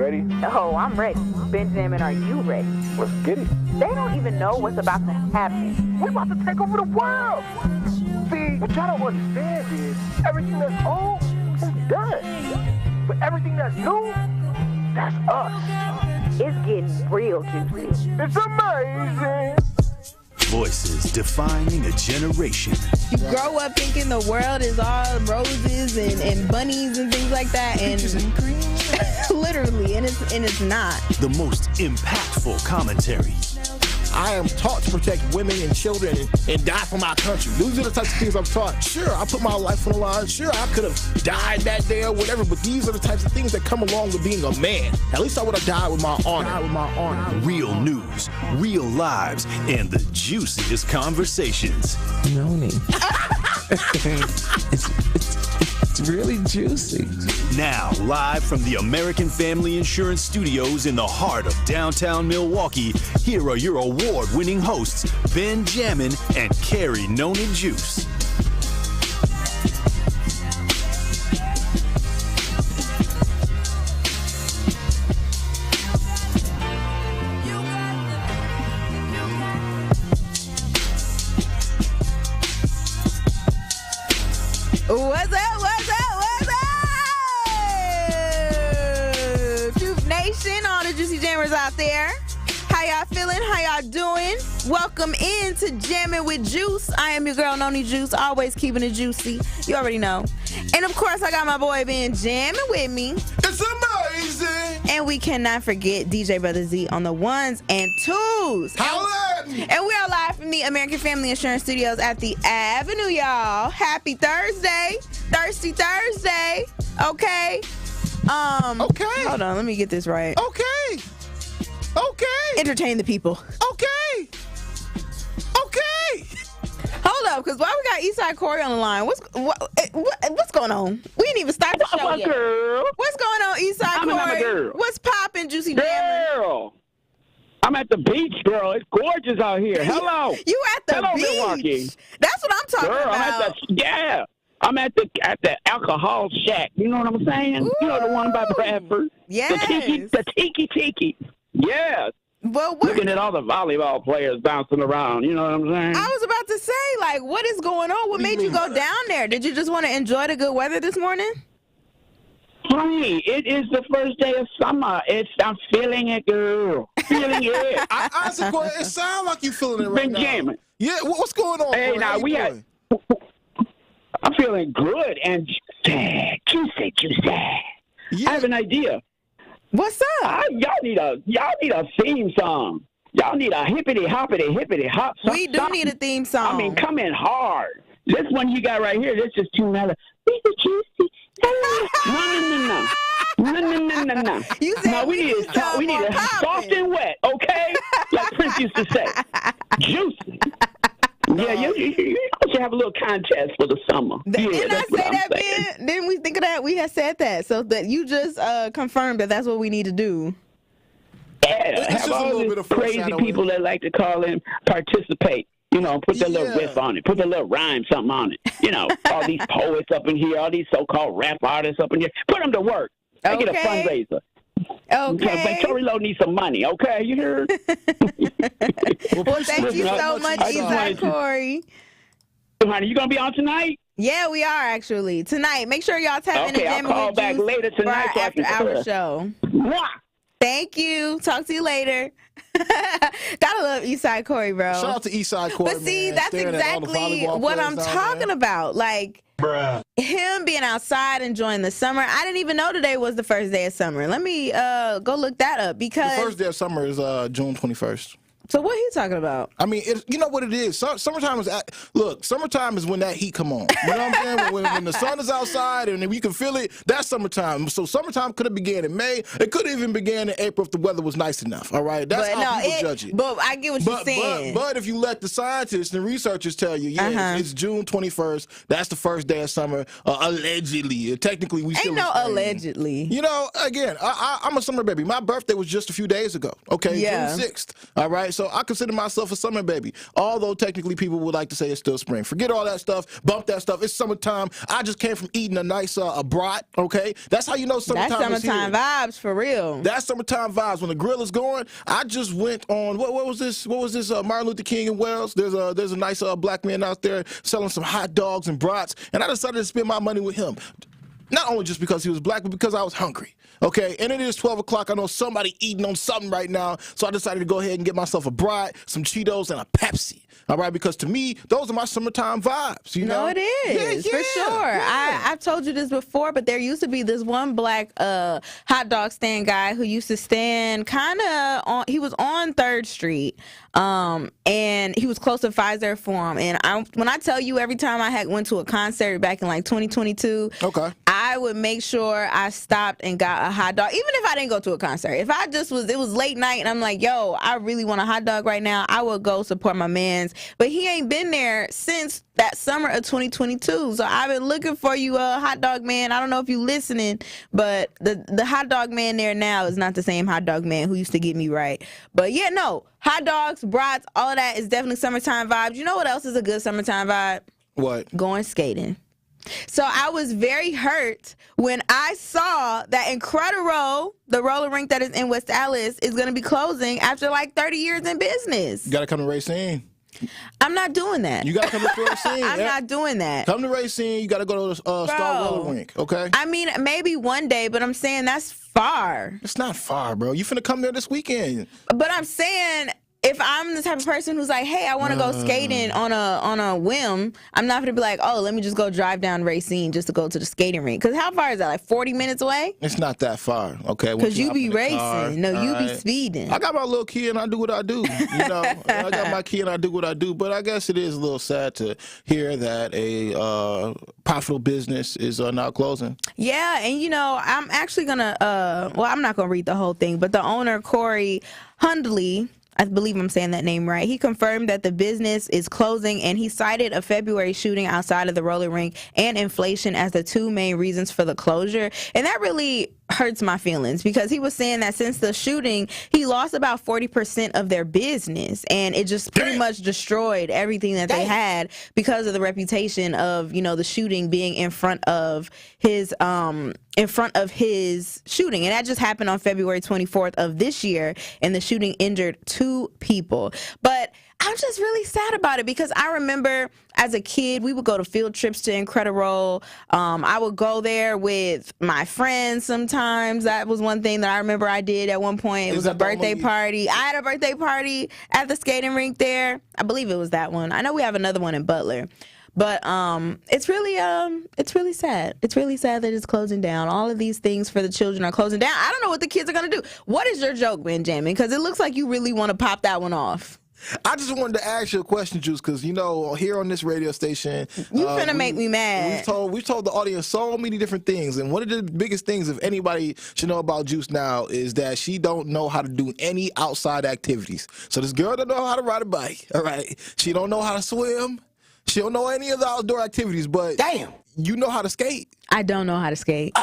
ready? Oh, I'm ready. Benjamin, are you ready? Let's get it. They don't even know what's about to happen. We're about to take over the world. See, what y'all don't understand is everything that's old is done. But everything that's new, that's us. It's getting real juicy. It's amazing. Voices defining a generation. You grow up thinking the world is all roses and bunnies and things like that, and literally, and it's not. The most impactful commentary. I am taught to protect women and children and die for my country. These are the types of things I'm taught. Sure, I put my life on the line. Sure, I could have died that day or whatever, but these are the types of things that come along with being a man. At least I would have died with my honor. Real news, real lives, and the juiciest conversations. Noni. It's really juicy. Now, live from the American Family Insurance Studios in the heart of downtown Milwaukee, here are your award-winning hosts, Ben Jammin and Carrie Noni Juice. What's up? What's up? What's up? Truth Nation, all the Juicy Jammers out there. How y'all feeling? How y'all doing? Welcome in to Jammin' with Juice. I am your girl, Noni Juice, always keeping it juicy. You already know. And of course, I got my boy Ben Jammin' with me. It's amazing. And we cannot forget DJ Brother Z on the ones and twos. Holla at me. And we are live from the American Family Insurance Studios at the Avenue, y'all. Happy Thursday. Thirsty Thursday. Okay. Okay. Hold on, let me get this right. Okay. Entertain the people. Okay. Hold up, because why we got Eastside Corey on the line? What's going on? We didn't even start the show yet. Girl. What's going on, Eastside I'm Corey? girl. What's poppin', Juicy Jammin'? Girl. I'm at the beach, girl. It's gorgeous out here. Hello. You at the Hello, beach? Milwaukee. That's what I'm talking Girl, about. I'm at the alcohol shack. You know what I'm saying? Ooh. You know the one by Bradford? Yes. The tiki. Yes. But what, Looking at all the volleyball players bouncing around. You know what I'm saying? I was about to say, like, what is going on? What made you go down there? Did you just want to enjoy the good weather this morning? Honey, it is the first day of summer. I'm feeling it, girl. Feeling it. Honestly, Corey, it sounds like you feeling it right now. Benjamin. Yeah, what's going on? Hey, Corey? now How you doing? I'm feeling good and juicy. Yeah. I have an idea. What's up? Y'all need a theme song. Y'all need a hippity hop. We do need a theme song. I mean, come in hard. This one you got right here, this is too mellow. Juicy. No. You said No, we need it soft and wet, okay? Like Prince used to say. Juicy. Yeah, you should have a little contest for the summer. Didn't I that's what say I'm that, saying. Ben? Didn't we think of that? We had said that. So that you just confirmed that that's what we need to do. Yeah, It's have just a all little these bit of crazy foreshadowing. people that like to call in, participate. You know, put their little Yeah. riff on it, put their little rhyme, something on it. You know, all these poets up in here, all these so-called rap artists up in here. Put them to work. Make it a Okay. fundraiser. Okay. But Tory Lowe needs some money, okay? You heard? Well, thank you Listen, so much, I just Eastside wanted to- Corey. Honey, you going to be on tonight? Yeah, we are actually tonight. Make sure y'all tap in to Okay, I'll Jammin' call with back Juice later for tonight our so I after can hour clear. show. Mwah! Thank you. Talk to you later. Gotta love Eastside Corey, bro. Shout out to Eastside Corey. But see, man, that's staring at all the exactly volleyball what players I'm down talking there. about. Like, him being outside enjoying the summer. I didn't even know today was the first day of summer. Let me go look that up The because. first day of summer is June 21st. So what he talking about? I mean, you know what it is. Summertime is summertime is when that heat come on. You know what I'm saying? When the sun is outside and we can feel it, that's summertime. So summertime could have began in May. It could have even began in April if the weather was nice enough. All right, that's how people judge it. But I get what you're saying. But if you let the scientists and researchers tell you, it's June 21st. That's the first day of summer. Allegedly, technically, we still ain't no in spring. allegedly. You know, again, I'm a summer baby. My birthday was just a few days ago. Okay, Yeah. June 6th. All right. right, so I consider myself a summer baby, although technically people would like to say it's still spring. Forget all that stuff, bump that stuff. It's summertime. I just came from eating a nice a brat, okay? That's how you know summertime That's summertime is here. vibes for real. That's summertime vibes. When the grill is going, I just went on, what was this? What was this, Martin Luther King in Wales? There's a nice black man out there selling some hot dogs and brats, and I decided to spend my money with him. Not only just because he was black, but because I was hungry. Okay, and it is 12 o'clock. I know somebody eating on something right now, so I decided to go ahead and get myself a brat, some Cheetos, and a Pepsi. All right, because to me, those are my summertime vibes. You know, No, it is for sure. Yeah. I've told you this before, but there used to be this one black hot dog stand guy who used to stand kind of on. He was on 3rd Street, and he was close to Pfizer Forum. And when I tell you, every time I went to a concert back in like 2022, Okay. I would make sure I stopped and got a hot dog, even if I didn't go to a concert. If I just it was late night and I'm like, yo, I really want a hot dog right now, I would go support my mans. But he ain't been there since that summer of 2022. So I've been looking for you, hot dog man. I don't know if you listening, but the hot dog man there now is not the same hot dog man who used to get me right. But yeah, no, hot dogs, brats, all of that is definitely summertime vibes. You know what else is a good summertime vibe? What? Going skating. So I was very hurt when I saw that Incrediroll, the roller rink that is in West Allis, is going to be closing after like 30 years in business. You got to come to Racine. I'm not doing that. You got to come to Racine. I'm not doing that. Come to Racine. You got to go to Star Roller Rink, okay? I mean, maybe one day, but I'm saying that's far. It's not far, bro. You finna come there this weekend. But I'm saying, if I'm the type of person who's like, hey, I want to go skating on a whim, I'm not gonna be like, oh, let me just go drive down Racine just to go to the skating rink. Because how far is that? Like 40 minutes away? It's not that far, okay? Because you be racing. No, you be speeding. I got my little key and I do what I do. You know, I got my key and I do what I do. But I guess it is a little sad to hear that a profitable business is now closing. Yeah, and you know, I'm actually gonna, well, I'm not gonna read the whole thing, but the owner, Corey Hundley, I believe I'm saying that name right, he confirmed that the business is closing, and he cited a February shooting outside of the roller rink and inflation as the 2 main reasons for the closure. And that really hurts my feelings, because he was saying that since the shooting, he lost about 40% of their business, and it just pretty much destroyed everything that they had because of the reputation of, you know, the shooting being in front of his shooting. And that just happened on February 24th of this year, and the shooting injured 2 people. But I'm just really sad about it, because I remember as a kid, we would go to field trips to Incrediroll. I would go there with my friends sometimes. That was one thing that I remember I did at one point. It was a birthday party. I had a birthday party at the skating rink there. I believe it was that one. I know we have another one in Butler. But it's really sad. It's really sad that it's closing down. All of these things for the children are closing down. I don't know what the kids are going to do. What is your joke, Ben Jammin? Because it looks like you really want to pop that one off. I just wanted to ask you a question, Juice, because, you know, here on this radio station, you finna make me mad. We've told the audience so many different things, and one of the biggest things, if anybody should know about Juice now, is that she don't know how to do any outside activities. So this girl don't know how to ride a bike, all right? She don't know how to swim. She don't know any of the outdoor activities, but damn, you know how to skate. I don't know how to skate.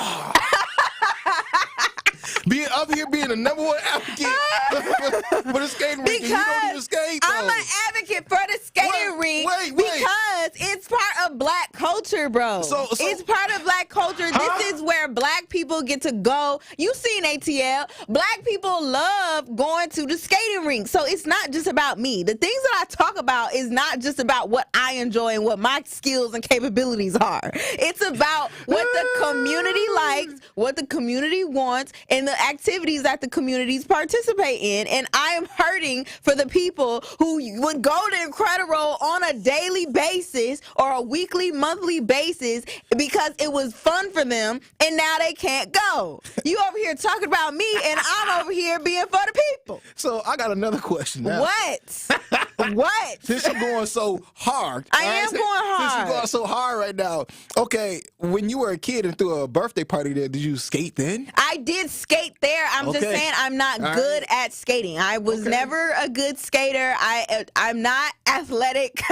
Being up here, being the #1 advocate for the skating rink, and you don't even skate, though. I'm an advocate for the skating rink because it's part of black culture, bro. So it's part of black culture. Huh? This is where black people get to go. You seen ATL. Black people love going to the skating rink. So it's not just about me. The things that I talk about is not just about what I enjoy and what my skills and capabilities are. It's about what the community likes, what the community wants, and the activities that the communities participate in. And I am hurting for the people who would go to Incrediroll on a daily basis or a weekly, monthly basis because it was fun for them, and now they can't go. You over here talking about me, and I'm over here being for the people. So I got another question now. What? What? Since you're going so hard. I am going hard. Since you're going so hard right now. Okay, when you were a kid and threw a birthday party there, did you skate then? I did skate there. I'm just saying I'm not good at skating. I was never a good skater. I'm not athletic.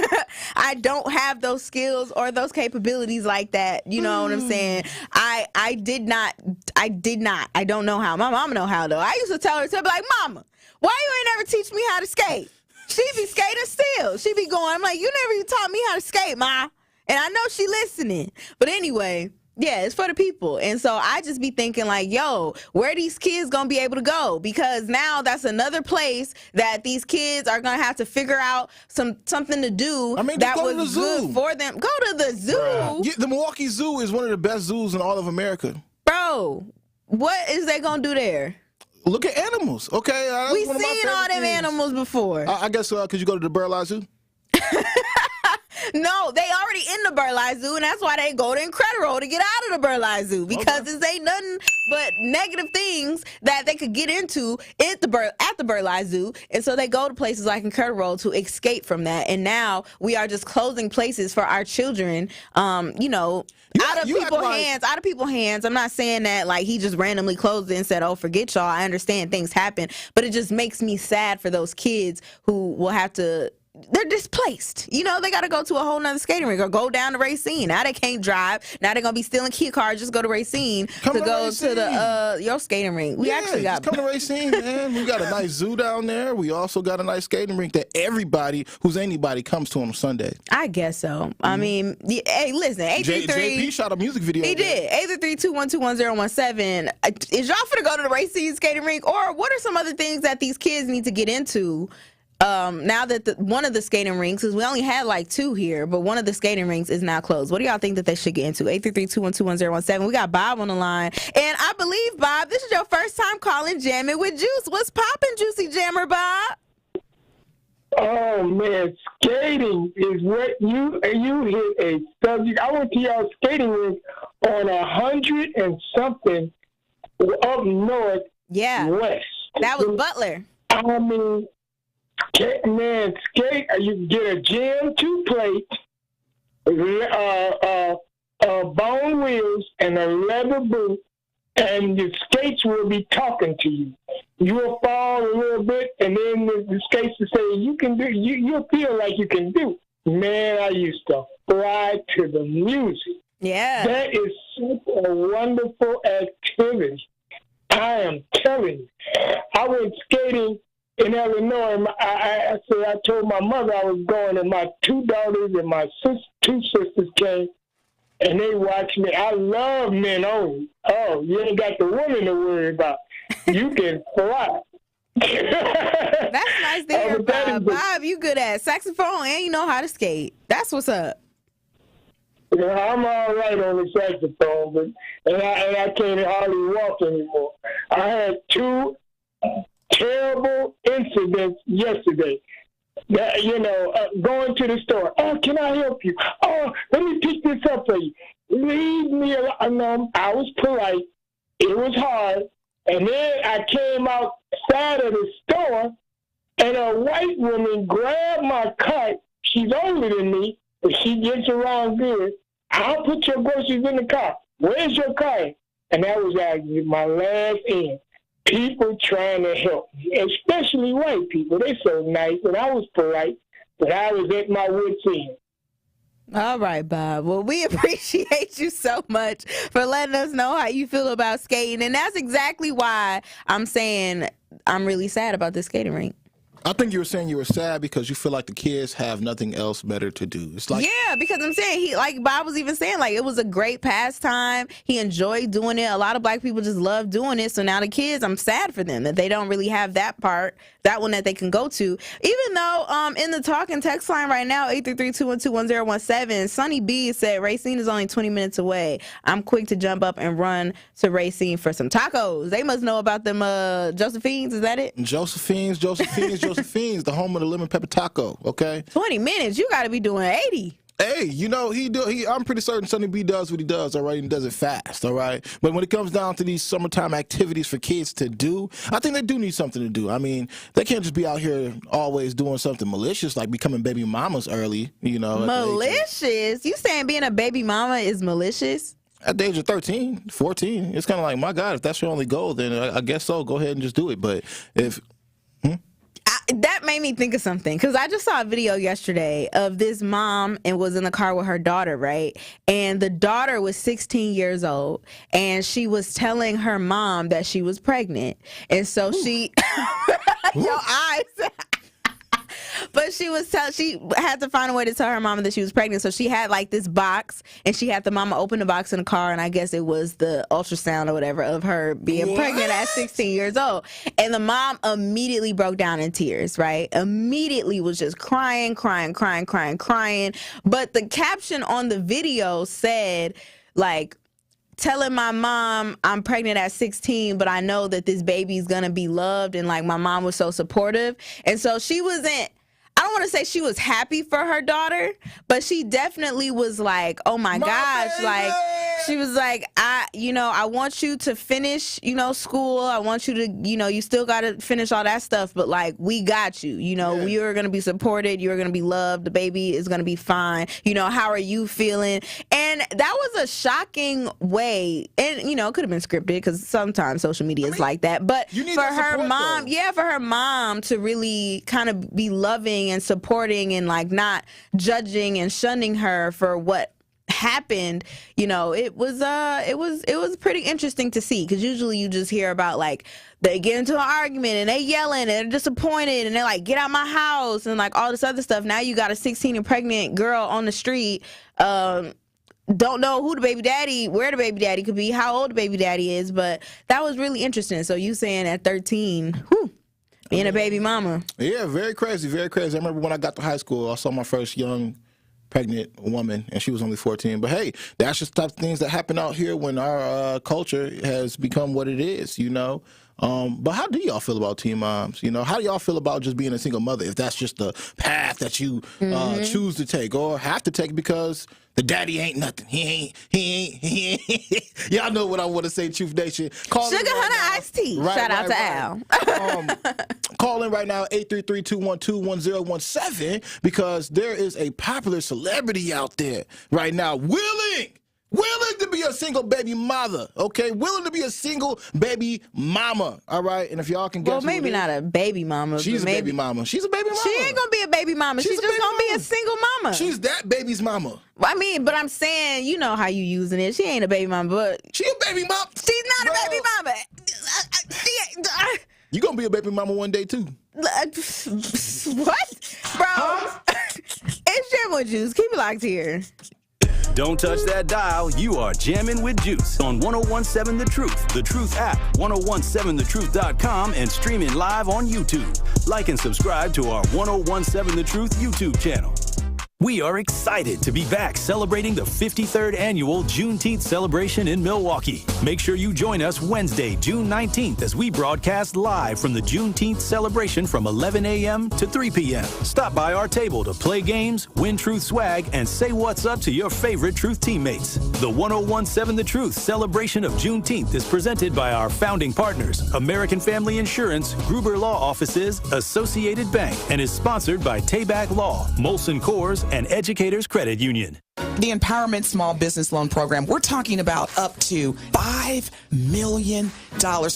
I don't have those skills or those those capabilities like that. You know what I'm saying? I did not. I don't know how. My mama know how though. I used to tell her to be like, Mama, why you ain't never teach me how to skate? She be skating still. She be going, I'm like, you never even taught me how to skate, Ma. And I know she listening. But anyway, yeah, it's for the people. And so I just be thinking like, yo, where these kids gonna be able to go? Because now that's another place that these kids are gonna have to figure out something to do that was good for them. Go to the zoo. Yeah, the Milwaukee Zoo is one of the best zoos in all of America. Bro, what is they gonna do there? Look at animals, okay? We seen all them animals before. I guess because you go to the Birdlife Zoo? No, they already in the Birdlife Zoo, and that's why they go to Incredible to get out of the Birdlife Zoo, because it ain't nothing but negative things that they could get into at the Birdlife Zoo, and so they go to places like Incredible to escape from that. And now we are just closing places for our children, you know, out of people's hands. I'm not saying that like he just randomly closed it and said, oh, forget y'all. I understand things happen, but it just makes me sad for those kids who will have to, they're displaced. You know, they got to go to a whole nother skating rink or go down to Racine. Now they can't drive. Now they're going to be stealing key cars. Just go to Racine to go to the your skating rink. We actually got come to Racine, man. We got a nice zoo down there. We also got a nice skating rink that everybody who's anybody comes to on Sunday. I guess so. I mean, hey, listen, 833. JP shot a music video. He did. 833-212-1017. Is y'all finna go to the Racine skating rink, or what are some other things that these kids need to get into? Now that one of the skating rinks, because we only had like 2 here, but one of the skating rinks is now closed. What do y'all think that they should get into? 833-212-1017. We got Bob on the line. And I believe, Bob, this is your first time calling Jammin' with Juice. What's poppin', Juicy Jammer, Bob? Oh, man, skating is what you hit a subject. I went to y'all skating rink on 100 and something up north, west. That was Butler. I mean, man, skate. You get a gym 2 plates, bone wheels, and a leather boot, and your skates will be talking to you. You'll fall a little bit, and then the skates will say, "You can do." You'll feel like you can do. Man, I used to fly to the music. Yeah, that is such a wonderful activity. I am telling you, I went skating in Illinois. I told my mother I was going, and my 2 daughters and my 2 sisters came, and they watched me. I love men only. Oh, you ain't got the woman to worry about. You can fly. That's nice to hear, Bob. Bob, you good at saxophone and you know how to skate. That's what's up. Yeah, I'm all right on the saxophone, but I can't hardly walk anymore. I had 2 terrible incidents yesterday. That, going to the store. Oh, can I help you? Oh, let me pick this up for you. Leave me alone. I was polite. It was hard. And then I came outside of the store, and a white woman grabbed my cart. She's older than me, but she gets around good. I'll put your groceries in the car. Where's your car? And that was actually my last end. People trying to help me, especially white people. They're so nice, and I was polite, but I was at my wit's end. All right, Bob. Well, we appreciate you so much for letting us know how you feel about skating, and that's exactly why I'm saying I'm really sad about this skating rink. I think you were saying you were sad because you feel like the kids have nothing else better to do. It's like, yeah, because I'm saying he, like Bob was even saying, like it was a great pastime. He enjoyed doing it. A lot of black people just love doing it. So now the kids, I'm sad for them that they don't really have that part, that one that they can go to. Even though in the talk and text line right now, 833-212-1017, Sonny B said Racine is only 20 minutes away. I'm quick to jump up and run to Racine for some tacos. They must know about them Josephines. Is that it? Josephine's, the home of the lemon pepper taco, okay? 20 minutes, you got to be doing 80. Hey, I'm pretty certain Sonny B does what he does, all right, and does it fast, all right? But when it comes down to these summertime activities for kids to do, I think they do need something to do. I mean, they can't just be out here always doing something malicious, like becoming baby mamas early, Malicious? You saying being a baby mama is malicious? At the age of 13, 14, it's kind of like, my God, if that's your only goal, then I guess so. Go ahead and just do it. But if... That made me think of something, because I just saw a video yesterday of this mom and was in the car with her daughter, right? And the daughter was 16 years old, and she was telling her mom that she was pregnant. And so she, your eyes. But she had to find a way to tell her mama that she was pregnant. So she had like this box, and she had the mama open the box in the car, and I guess it was the ultrasound or whatever of her being pregnant at 16 years old. And the mom immediately broke down in tears, right? Immediately was just crying. But the caption on the video said, like, telling my mom I'm pregnant at 16, but I know that this baby's gonna be loved, and like my mom was so supportive. And so she wasn't, I don't want to say she was happy for her daughter, but she definitely was like, oh my gosh, baby. Like she was like, I want you to finish, school. I want you to, you still got to finish all that stuff, but like, we got you, you're going to be supported. You're going to be loved. The baby is going to be fine. How are you feeling? And that was a shocking way. And, it could have been scripted, because sometimes social media is like that. But for her mom, for her mom to really kind of be loving and supporting and like not judging and shunning her for what happened, it was pretty interesting to see, because usually you just hear about like they get into an argument and they yelling and they're disappointed and they're like, get out my house and like all this other stuff. Now you got a 16 and pregnant girl on the street, don't know who the baby daddy, where the baby daddy could be, how old the baby daddy is. But that was really interesting. So you saying at 13, being a baby mama. Yeah, very crazy, very crazy. I remember when I got to high school, I saw my first young pregnant woman, and she was only 14. But hey, that's just type of things that happen out here when our culture has become what it is, But how do y'all feel about teen moms? How do y'all feel about just being a single mother, if that's just the path that you choose to take or have to take because the daddy ain't nothing? He ain't. Y'all know what I want to say, Truth Nation. Sugar Hunter Iced Tea. Shout out to Al. Call in right now, 833-212-1017, because there is a popular celebrity out there right now willing to be a single baby mother, okay? Willing to be a single baby mama, all right? And if y'all can get well, maybe not a baby mama. She's a baby mama. She's a baby mama. She ain't gonna be a baby mama. She's just gonna be a single mama. She's that baby's mama. I mean, but I'm saying, you know how you using it. She ain't a baby mama, but she a baby mama. She's not a baby mama. You gonna be a baby mama one day too. What? Bro, it's Jammin' with Juice. Keep it locked here. Don't touch that dial. You are Jammin' with Juice on 1017 The Truth, The Truth app, 1017thetruth.com, and streaming live on YouTube. Like and subscribe to our 1017 The Truth YouTube channel. We are excited to be back celebrating the 53rd annual Juneteenth celebration in Milwaukee. Make sure you join us Wednesday, June 19th, as we broadcast live from the Juneteenth celebration from 11 a.m. to 3 p.m. Stop by our table to play games, win Truth swag, and say what's up to your favorite Truth teammates. The 1017 The Truth celebration of Juneteenth is presented by our founding partners, American Family Insurance, Gruber Law Offices, Associated Bank, and is sponsored by Tayback Law, Molson Coors, and Educators Credit Union. The Empowerment Small Business Loan Program, we're talking about up to $5 million,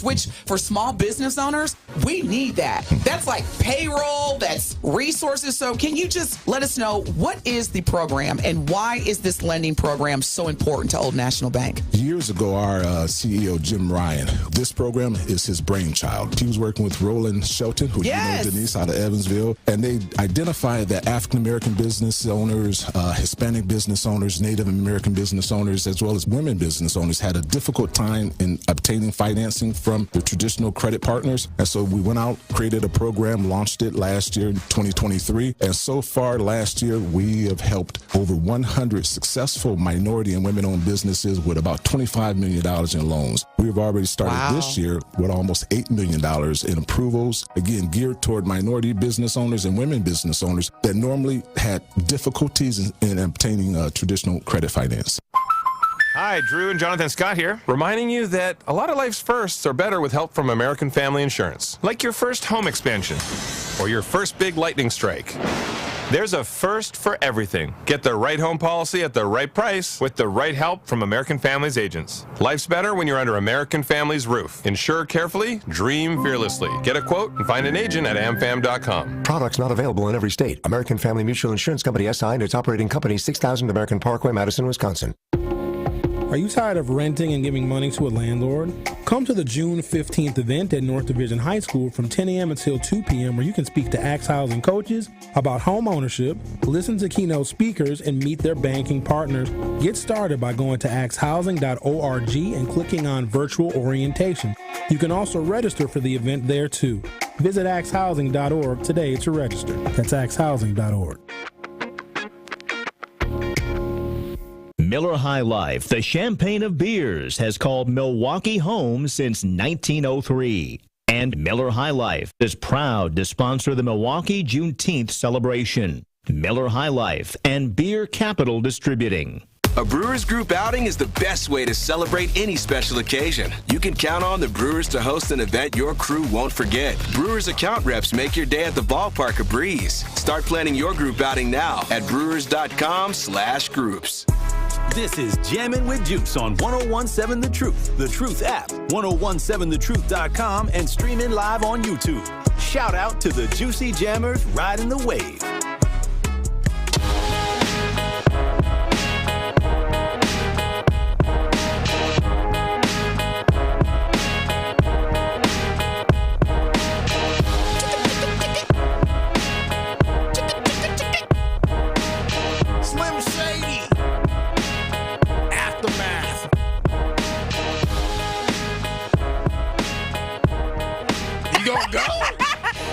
which for small business owners, we need that. That's like payroll, that's resources. So can you just let us know, what is the program and why is this lending program so important to Old National Bank? Years ago, our CEO, Jim Ryan, this program is his brainchild. He was working with Roland Shelton, who you know, Denise, out of Evansville, and they identified that African-American business owners, Hispanic business owners, Native American business owners, as well as women business owners had a difficult time in obtaining financing from the traditional credit partners. And so we went out, created a program, launched it last year, 2023. And so far last year, we have helped over 100 successful minority and women-owned businesses with about $25 million in loans. We've already started this year with almost $8 million in approvals, again, geared toward minority business owners and women business owners that normally had difficulties in obtaining traditional credit finance. Hi, Drew and Jonathan Scott here, reminding you that a lot of life's firsts are better with help from American Family Insurance. Like your first home expansion, or your first big lightning strike. There's a first for everything. Get the right home policy at the right price with the right help from American Family's agents. Life's better when you're under American Family's roof. Insure carefully, dream fearlessly. Get a quote and find an agent at amfam.com. Products not available in every state. American Family Mutual Insurance Company SI and its operating company 6000 American Parkway, Madison, Wisconsin. Are you tired of renting and giving money to a landlord? Come to the June 15th event at North Division High School from 10 a.m. until 2 p.m. where you can speak to Axe Housing coaches about home ownership, listen to keynote speakers, and meet their banking partners. Get started by going to axehousing.org and clicking on virtual orientation. You can also register for the event there too. Visit axehousing.org today to register. That's axehousing.org. Miller High Life, the champagne of beers, has called Milwaukee home since 1903. And Miller High Life is proud to sponsor the Milwaukee Juneteenth celebration. Miller High Life and Beer Capital Distributing. A Brewers Group outing is the best way to celebrate any special occasion. You can count on the Brewers to host an event your crew won't forget. Brewers account reps make your day at the ballpark a breeze. Start planning your group outing now at brewers.com/groups. This is Jammin' with Juice on 1017 The Truth app, 1017thetruth.com, and streaming live on YouTube. Shout out to the Juicy Jammers riding the wave.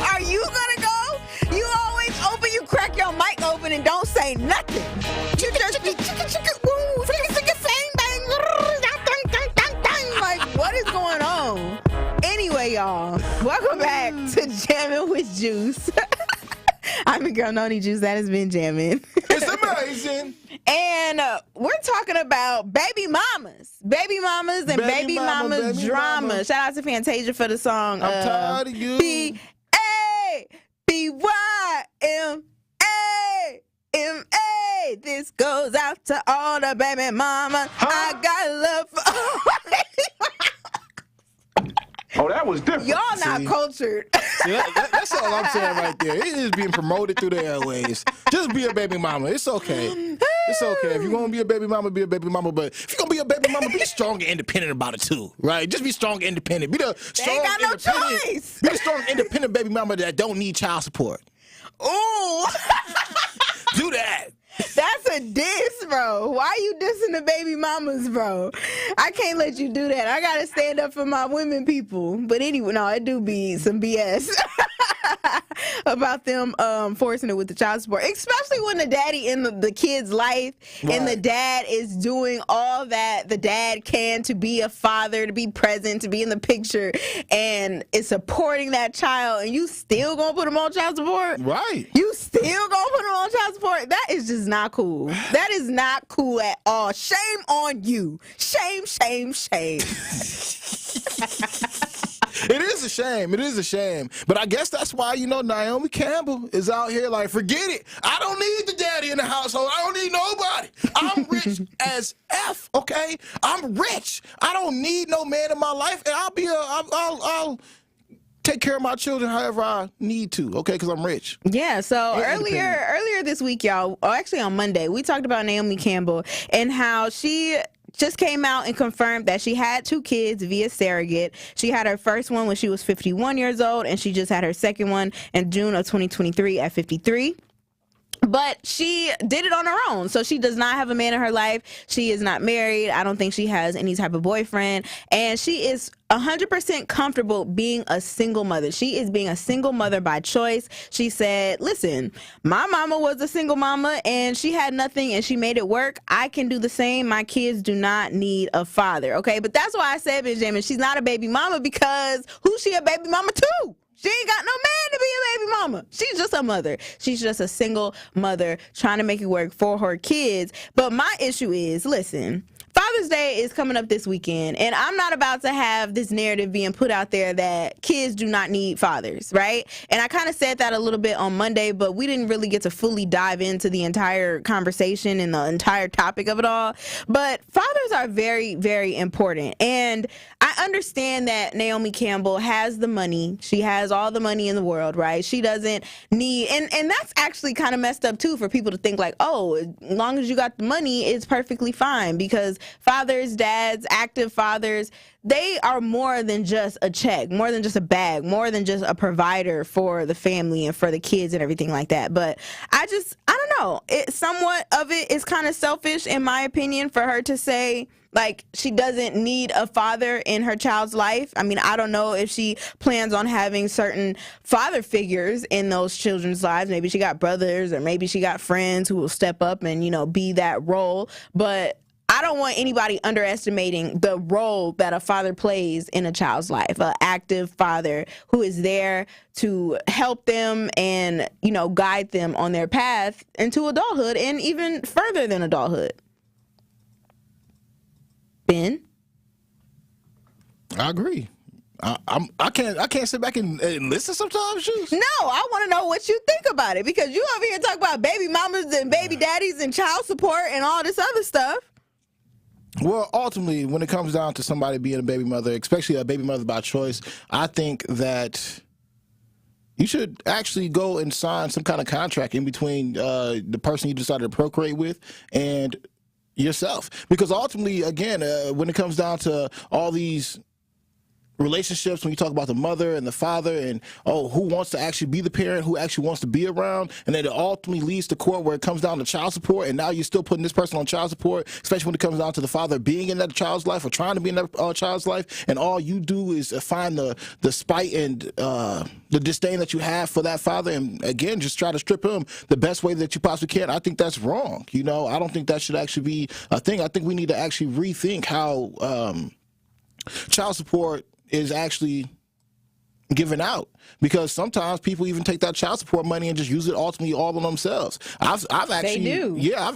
Are you gonna go? You always open, you crack your mic open and don't say nothing. You just be like, what is going on? Anyway, y'all, welcome back to Jammin' with Juice. I'm your girl, Noni Juice. That has been Jammin'. It's amazing. And we're talking about baby mamas and baby mamas drama. Shout out to Fantasia for the song. I'm tired of you. B-A-B-Y-M-A-M-A. This goes out to all the baby mamas. I got love for all baby mamas. Oh, that was different. Y'all not cultured. That's all I'm saying right there. It is being promoted through the airways. Just be a baby mama. It's okay. It's okay. If you're going to be a baby mama, be a baby mama. But if you're going to be a baby mama, be strong and independent about it too, right? Just be strong and independent. Be the strong, ain't got no choice. Be the strong, independent baby mama that don't need child support. Ooh. Do that. That's a diss, bro. Why you dissing the baby mamas, bro? I can't let you do that. I gotta stand up for my women people. But anyway, no, it do be some BS about them forcing it with the child support, especially when the daddy in the kid's life and the dad is doing all that the dad can to be a father, to be present, to be in the picture, and is supporting that child, and you still gonna put him on child support? Right. You still gonna put him on child support? That is just not cool. That is not cool at all. Shame on you. Shame, shame, shame. It is a shame. It is a shame. But I guess that's why, Naomi Campbell is out here like, forget it. I don't need the daddy in the household. I don't need nobody. I'm rich as F, okay? I'm rich. I don't need no man in my life, and I'll take care of my children however I need to, okay, because I'm rich. Yeah, so earlier this week, y'all, or actually on Monday, we talked about Naomi Campbell and how she just came out and confirmed that she had 2 kids via surrogate. She had her first one when she was 51 years old, and she just had her second one in June of 2023 at 53. But she did it on her own. So she does not have a man in her life. She is not married. I don't think she has any type of boyfriend. And she is 100% comfortable being a single mother. She is being a single mother by choice. She said, listen, my mama was a single mama and she had nothing and she made it work. I can do the same. My kids do not need a father. Okay. But that's why I said, Benjamin, she's not a baby mama because who's she a baby mama to? She ain't got no man to be a baby mama. She's just a mother. She's just a single mother trying to make it work for her kids. But my issue is, listen, Father's Father's Day is coming up this weekend, and I'm not about to have this narrative being put out there that kids do not need fathers, right? And I kind of said that a little bit on Monday, but we didn't really get to fully dive into the entire conversation and the entire topic of it all. But fathers are very, very important. And I understand that Naomi Campbell has the money. She has all the money in the world, right? She doesn't need, and that's actually kind of messed up too for people to think like, oh, as long as you got the money, it's perfectly fine, because fathers, dads, active fathers, they are more than just a check, more than just a bag, more than just a provider for the family and for the kids and everything like that. But I don't know. Somewhat of it is kind of selfish, in my opinion, for her to say, like, she doesn't need a father in her child's life. I mean, I don't know if she plans on having certain father figures in those children's lives. Maybe she got brothers, or maybe she got friends who will step up and, be that role. But I don't want anybody underestimating the role that a father plays in a child's life, an active father who is there to help them and, guide them on their path into adulthood and even further than adulthood. Ben? I agree. I can't sit back and listen sometimes, Juice. No, I want to know what you think about it, because you over here talk about baby mamas and baby daddies and child support and all this other stuff. Well, ultimately, when it comes down to somebody being a baby mother, especially a baby mother by choice, I think that you should actually go and sign some kind of contract in between the person you decided to procreate with and yourself. Because ultimately, again, when it comes down to all these relationships, when you talk about the mother and the father and who wants to actually be the parent, who actually wants to be around, and then it ultimately leads to court where it comes down to child support, and now you're still putting this person on child support, especially when it comes down to the father being in that child's life or trying to be in that child's life, and all you do is find the spite and the disdain that you have for that father, and again just try to strip him the best way that you possibly can. I think that's wrong. I don't think that should actually be a thing. I think we need to actually rethink how child support is actually given out, because sometimes people even take that child support money and just use it ultimately all on themselves. I've actually, they do. Yeah, I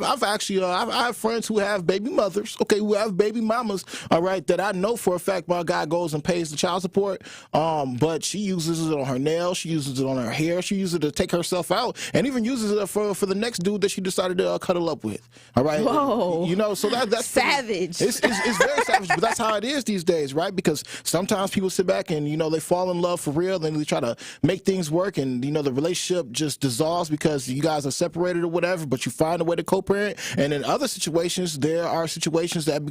have friends who have baby mothers, who have baby mamas, all right, that I know for a fact my guy goes and pays the child support, but she uses it on her nails, she uses it on her hair, she uses it to take herself out, and even uses it for the next dude that she decided to cuddle up with, all right? Whoa. So that's savage. It's very savage, but that's how it is these days, right? Because sometimes people sit back and, they fall in love for real, then they try to make things work, and the relationship just dissolves because you guys are separated or whatever, but you find a way to co-parent. And in other situations, there are situations that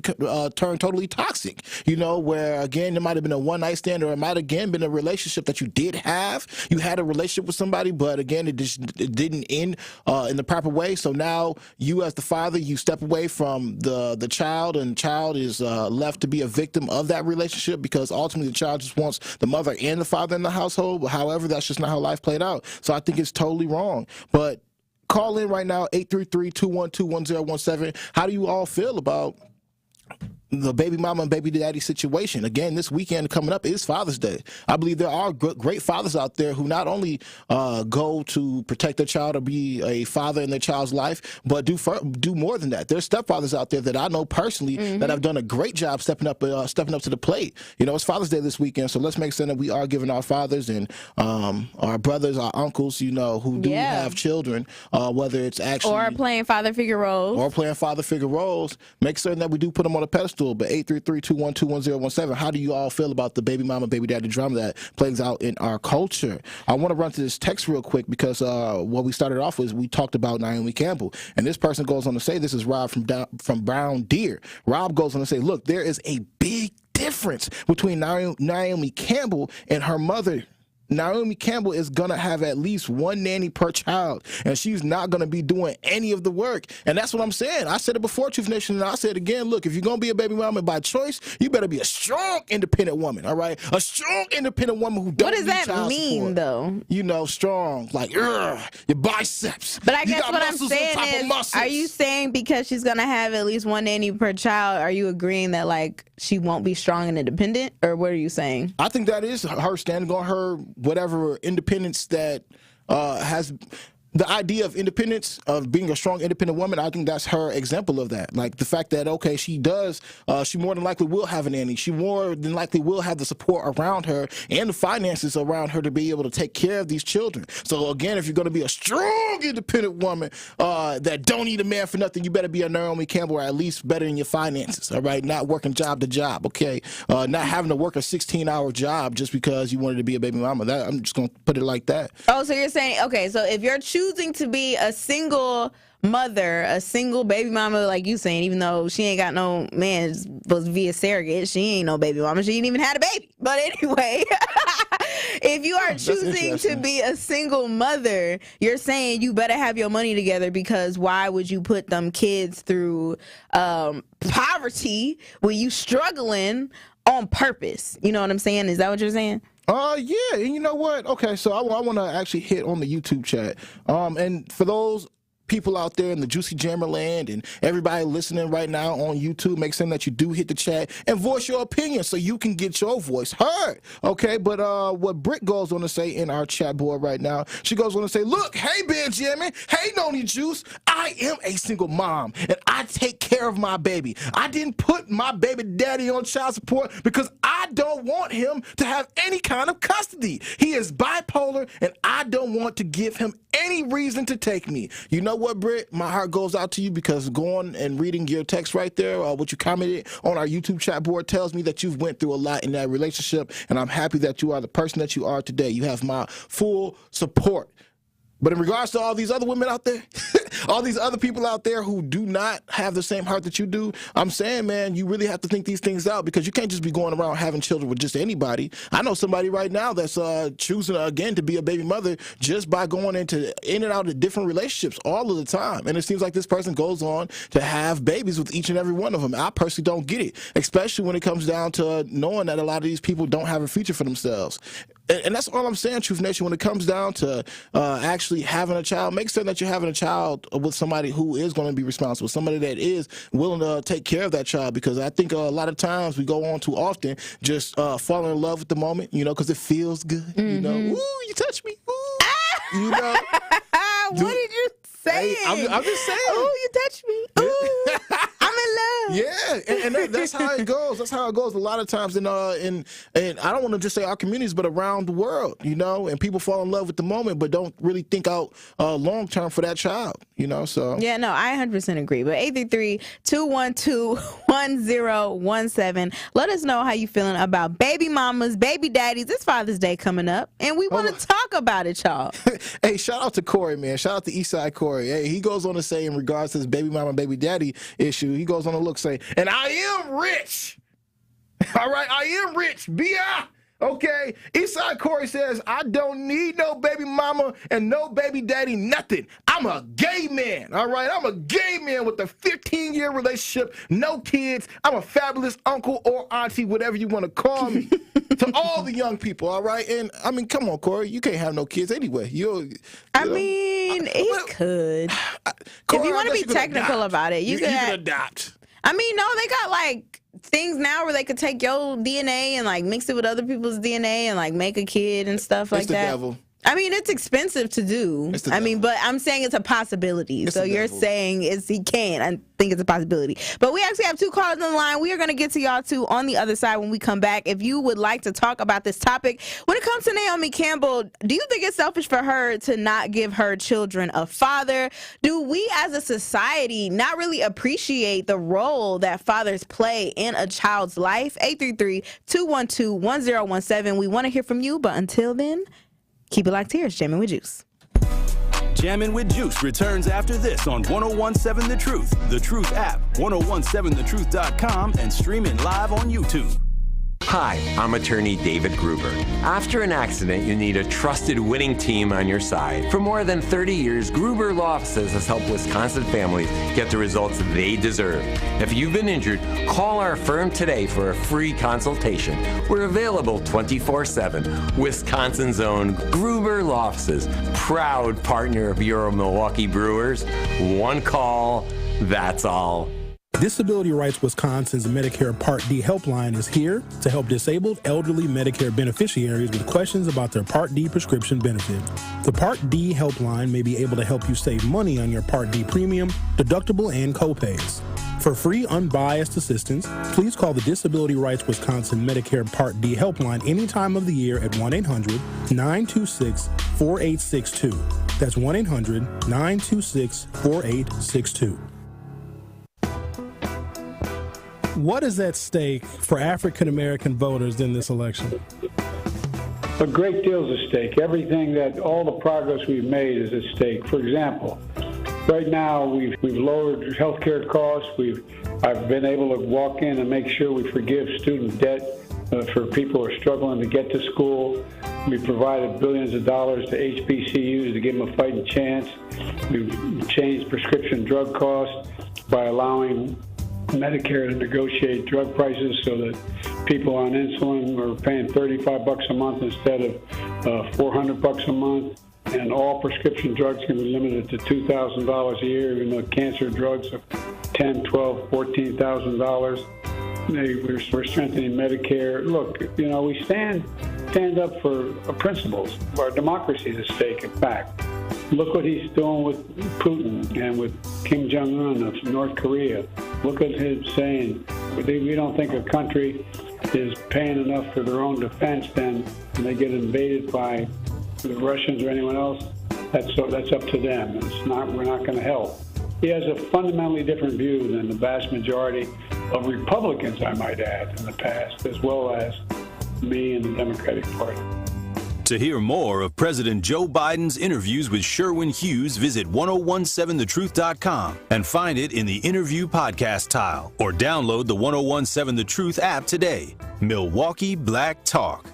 turn totally toxic, where again it might have been a one-night stand, or it might again been a relationship that you had a relationship with somebody, but again it didn't end in the proper way. So now you as the father, you step away from the child, and the child is left to be a victim of that relationship, because ultimately the child just wants the mother and the father in the household. However, that's just not how life played out. So I think it's totally wrong. But call in right now, 833-212-1017. How do you all feel about the baby mama and baby daddy situation? Again, this weekend coming up is Father's Day. I believe there are great fathers out there who not only go to protect their child or be a father in their child's life, but do more than that. There's stepfathers out there that I know personally that have done a great job stepping up to the plate. It's Father's Day this weekend, so let's make sure that we are giving our fathers and our brothers, our uncles, who do have children, whether it's actually or playing father figure roles, make certain that we do put them on a pedestal. But 833-212-1017, how do you all feel about the baby mama, baby daddy drama that plays out in our culture? I want to run to this text real quick, because what we started off with, we talked about Naomi Campbell, and this person goes on to say, this is Rob from Brown Deer. Rob goes on to say, look, there is a big difference between Naomi Campbell and her mother. Naomi Campbell is going to have at least one nanny per child, and she's not going to be doing any of the work. And that's what I'm saying. I said it before, Truth Nation, and I said it again. Look, if you're going to be a baby mama by choice, you better be a strong, independent woman, all right? A strong, independent woman who don't need child support. What does that mean, though? Strong, like, your biceps. But I guess what I'm saying is, are you saying because she's going to have at least one nanny per child, are you agreeing that, like, she won't be strong and independent? Or what are you saying? I think that is her standing on her whatever independence that has the idea of independence, of being a strong, independent woman, I think that's her example of that. Like the fact that, okay, she more than likely will have a nanny. She more than likely will have the support around her and the finances around her to be able to take care of these children. So again, if you're going to be a strong, independent woman that don't need a man for nothing, you better be a Naomi Campbell, or at least better in your finances, all right? Not working job to job, okay? Not having to work a 16-hour job just because you wanted to be a baby mama. I'm just going to put it like that. Oh, so you're saying, okay, so if you're choosing to be a single mother, a single baby mama, like you saying, even though she ain't got no man, supposed to be a surrogate, she ain't no baby mama, she ain't even had a baby. But anyway, if you are choosing to be a single mother, you're saying you better have your money together, because why would you put them kids through poverty when you struggling on purpose? You know what I'm saying? Is that what you're saying? Yeah, and you know what? Okay, so I want to actually hit on the YouTube chat. And for those people out there in the Juicy Jammer land and everybody listening right now on YouTube, make sure that you do hit the chat and voice your opinion so you can get your voice heard. Okay, but what Britt goes on to say in our chat board right now, she goes on to say, look, hey, Benjamin, hey, Noni Juice, I am a single mom and I take care of my baby. I didn't put my baby daddy on child support because I don't want him to have any kind of custody. He is bipolar and I don't want to give him any reason to take me. You know what, Britt? My heart goes out to you, because going and reading your text right there, what you commented on our YouTube chat board, tells me that you've went through a lot in that relationship, and I'm happy that you are the person that you are today. You have my full support. But in regards to all these other women out there, all these other people out there who do not have the same heart that you do, I'm saying, man, you really have to think these things out, because you can't just be going around having children with just anybody. I know somebody right now that's choosing, again, to be a baby mother just by going in and out of different relationships all of the time. And it seems like this person goes on to have babies with each and every one of them. I personally don't get it, especially when it comes down to knowing that a lot of these people don't have a future for themselves. And that's all I'm saying, Truth Nation, when it comes down to actually having a child, make sure that you're having a child with somebody who is going to be responsible, somebody that is willing to take care of that child, because I think a lot of times we go on too often just falling in love with the moment, you know, because it feels good, you know. Ooh, you touch me. Ooh, you know. What did you say? Hey, I'm just saying. Ooh, you touch me. Ooh, I'm in love. Yeah, and that's how it goes. That's how it goes a lot of times in I don't want to just say our communities, but around the world, you know. And people fall in love with the moment, but don't really think out long term for that child, you know. So yeah, no, I 100% agree. But 833-212-1017. Let us know how you feeling about baby mamas, baby daddies. It's Father's Day coming up, and we want to talk about it, y'all. Hey, shout out to Corey, man. Shout out to Eastside Corey. Hey, he goes on to say, in regards to his baby mama, baby daddy issue, he goes on to look, say, and I am rich. All right, I am rich. B.I. Okay, Eastside Corey says, I don't need no baby mama and no baby daddy, nothing. I'm a gay man, all right? I'm a gay man with a 15-year relationship, no kids. I'm a fabulous uncle or auntie, whatever you want to call me, to all the young people, all right? And, I mean, come on, Corey, you can't have no kids anyway. He could. Corey, if you want to be technical about it, you can adopt. I mean, no, they got, like, things now where they could take your DNA and like mix it with other people's DNA and like make a kid and stuff like that. Devil. I mean, it's expensive to do. I mean, but I'm saying it's a possibility. So you're saying he can. I think it's a possibility. But we actually have two callers on the line. We are going to get to y'all two on the other side when we come back. If you would like to talk about this topic, when it comes to Naomi Campbell, do you think it's selfish for her to not give her children a father? Do we as a society not really appreciate the role that fathers play in a child's life? 833-212-1017. We want to hear from you, but until then, keep it locked here. It's Jammin' with Juice. Jammin' with Juice returns after this on 1017 The Truth, The Truth app, 1017thetruth.com, and streaming live on YouTube. Hi, I'm attorney David Gruber. After an accident, you need a trusted winning team on your side. For more than 30 years, Gruber Law Offices has helped Wisconsin families get the results they deserve. If you've been injured, call our firm today for a free consultation. We're available 24/7. Wisconsin's own Gruber Law Offices, proud partner of your Milwaukee Brewers. One call, that's all. Disability Rights Wisconsin's Medicare Part D helpline is here to help disabled elderly Medicare beneficiaries with questions about their Part D prescription benefit. The Part D helpline may be able to help you save money on your Part D premium, deductible, and copays. For free, unbiased assistance, please call the Disability Rights Wisconsin Medicare Part D helpline any time of the year at 1-800-926-4862. That's 1-800-926-4862. What is at stake for African American voters in this election? A great deal is at stake. All the progress we've made is at stake. For example, right now we've lowered health care costs. I've been able to walk in and make sure we forgive student debt for people who are struggling to get to school. We provided billions of dollars to HBCUs to give them a fighting chance. We've changed prescription drug costs by allowing Medicare to negotiate drug prices so that people on insulin are paying $35 a month instead of $400 a month. And all prescription drugs can be limited to $2,000 a year, even though cancer drugs are $10,000, $12,000, $14,000. We're strengthening Medicare. Look, we stand up for principles. Our democracy is at stake, in fact. Look what he's doing with Putin and with Kim Jong-un of North Korea. Look at him saying, we don't think a country is paying enough for their own defense, then when they get invaded by the Russians or anyone else, that's up to them. We're not going to help. He has a fundamentally different view than the vast majority of Republicans, I might add, in the past, as well as me and the Democratic Party. To hear more of President Joe Biden's interviews with Sherwin Hughes, visit 1017thetruth.com and find it in the interview podcast tile, or download the 1017 The Truth app today. Milwaukee Black Talk.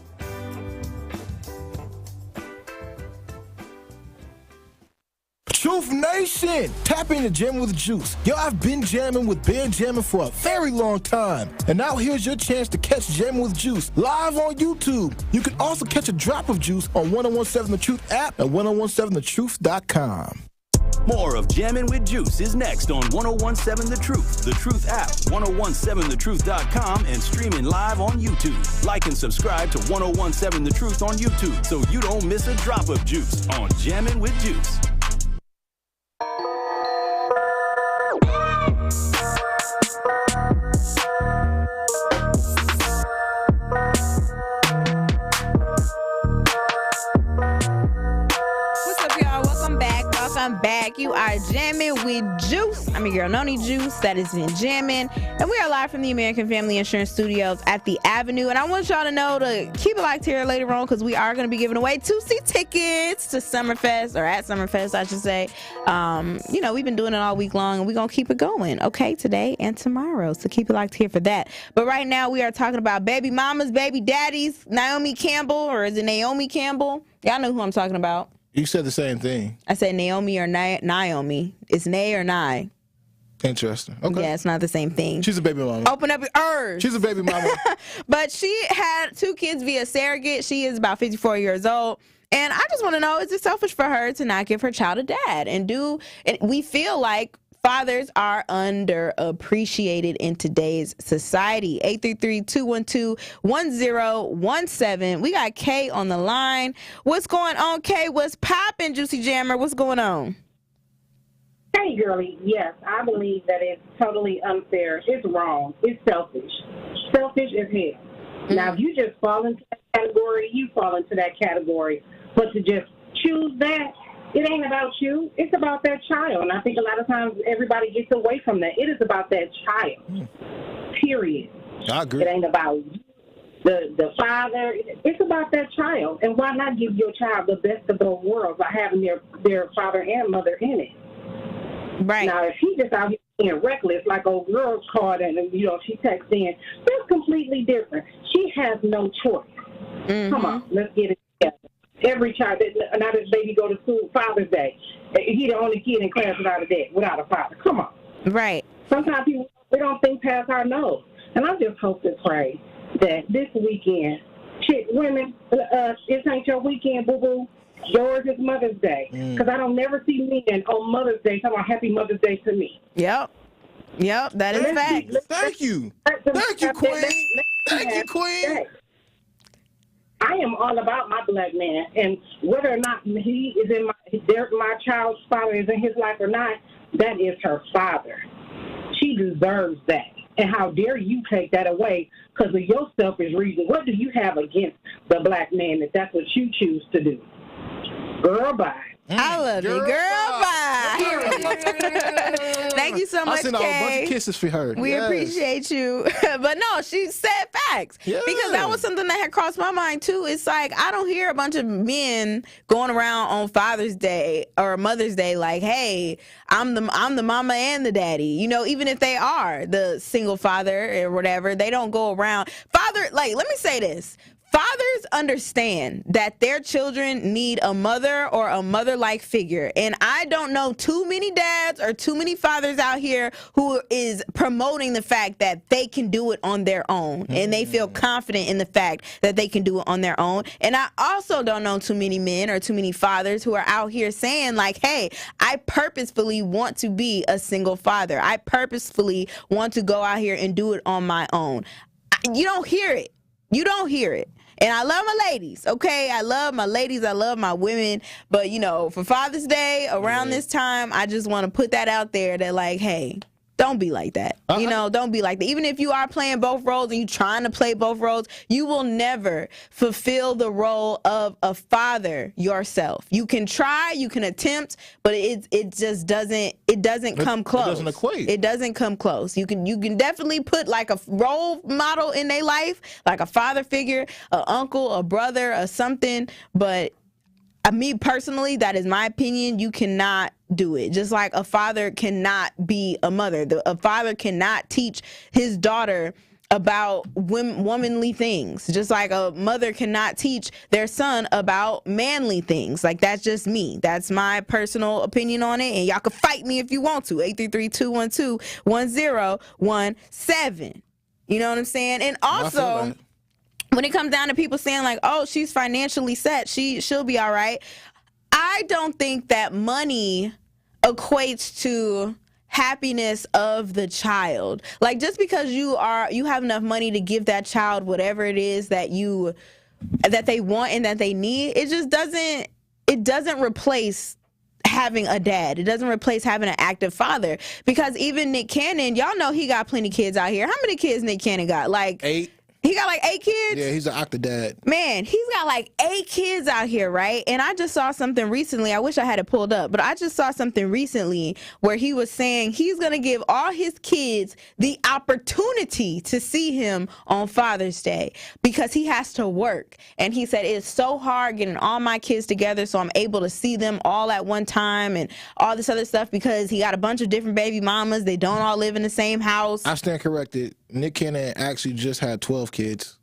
Truth Nation! Tap into Jammin' with Juice. Yo, I've been jamming with Ben Jammin for a very long time. And now here's your chance to catch Jammin' with Juice live on YouTube. You can also catch a drop of juice on 1017 The Truth app and 1017thetruth.com. More of Jammin' with Juice is next on 1017 The Truth, The Truth app, 1017thetruth.com, and streaming live on YouTube. Like and subscribe to 1017 The Truth on YouTube so you don't miss a drop of juice on Jammin' with Juice. Back. You are jamming with Juice. I'm your girl Noni Juice. That is been jamming, and we are live from the American Family Insurance Studios at the Avenue. And I want y'all to know to keep it locked here later on, because we are going to be giving away 2-seat tickets to Summerfest, or at Summerfest, I should say. We've been doing it all week long, and we're going to keep it going, okay, today and tomorrow. So keep it locked here for that. But right now, we are talking about baby mamas, baby daddies, Naomi Campbell, or is it Naomi Campbell? Y'all know who I'm talking about. You said the same thing. I said Naomi or Naomi. It's Nay or Nye. Interesting. Okay. Yeah, it's not the same thing. She's a baby mama. Open up your ears. She's a baby mama. But she had 2 kids via surrogate. She is about 54 years old. And I just want to know, is it selfish for her to not give her child a dad? And we feel like fathers are underappreciated in today's society. 833-212-1017. We got Kay on the line. What's going on, Kay? What's poppin', Juicy Jammer? What's going on? Hey, girlie. Yes, I believe that it's totally unfair. It's wrong. It's selfish. Selfish as hell. Mm-hmm. Now, if you just fall into that category, you fall into that category. But to just choose that, it ain't about you. It's about that child. And I think a lot of times everybody gets away from that. It is about that child, period. I agree. It ain't about the father. It's about that child. And why not give your child the best of both worlds by having their father and mother in it? Right. Now, if he just out here being reckless, like old girl's card, and she texts in, that's completely different. She has no choice. Mm-hmm. Come on, let's get it together. Every child, now this baby go to school Father's Day. He the only kid in class without a father. Come on. Right. Sometimes people, we don't think past our nose. And I just hope and pray that this weekend, women, it ain't your weekend, boo-boo. Yours is Mother's Day. Because I don't never see men on Mother's Day talking about Happy Mother's Day to me. Yep. Yep, that is fact. Thank you. Thank you, Queen. Thank you, Queen. I am all about my black man, and whether or not he is in my child's father is in his life or not, that is her father. She deserves that. And how dare you take that away because of your selfish reason? What do you have against the black man if that's what you choose to do? Girl, bye. I love you, girl. Bye. Thank you so much, I sent out a bunch of kisses for her. We appreciate you. But no, she said facts. Yeah. Because that was something that had crossed my mind too. It's like I don't hear a bunch of men going around on Father's Day or Mother's Day like, hey, I'm the mama and the daddy. You know, even if they are the single father or whatever, they don't go around. Let me say this. Fathers understand that their children need a mother or a mother-like figure. And I don't know too many dads or too many fathers out here who is promoting the fact that they can do it on their own. And they feel confident in the fact that they can do it on their own. And I also don't know too many men or too many fathers who are out here saying like, hey, I purposefully want to be a single father. I purposefully want to go out here and do it on my own. You don't hear it. You don't hear it. And I love my ladies, okay? I love my ladies. I love my women. But, you know, for Father's Day, around this time, I just want to put that out there that, like, hey, don't be like that. You know, don't be like that. Even if you are playing both roles and you're trying to play both roles, you will never fulfill the role of a father yourself. You can try, you can attempt, but it just doesn't come close. It doesn't equate. It doesn't come close. You can definitely put like a role model in their life, like a father figure, an uncle, a brother, or something, but me personally, that is my opinion, you cannot do it. Just like a father cannot be a mother. A father cannot teach his daughter about womanly things. Just like a mother cannot teach their son about manly things. Like, that's just me. That's my personal opinion on it. And y'all can fight me if you want to. 833-212-1017. You know what I'm saying? And also, when it comes down to people saying like, oh, she's financially set, she'll be all right. I don't think that money equates to happiness of the child. Like, just because you have enough money to give that child whatever it is that they want and that they need, it doesn't replace having a dad. It doesn't replace having an active father. Because even Nick Cannon, y'all know he got plenty of kids out here. How many kids Nick Cannon got? Like 8. He got like 8 kids? Yeah, he's an octodad. Man, he's got like 8 kids out here, right? And I just saw something recently. I wish I had it pulled up, but I just saw something recently where he was saying he's going to give all his kids the opportunity to see him on Father's Day because he has to work. And he said, it's so hard getting all my kids together so I'm able to see them all at one time and all this other stuff because he got a bunch of different baby mamas. They don't all live in the same house. I stand corrected. Nick Cannon actually just had 12 kids.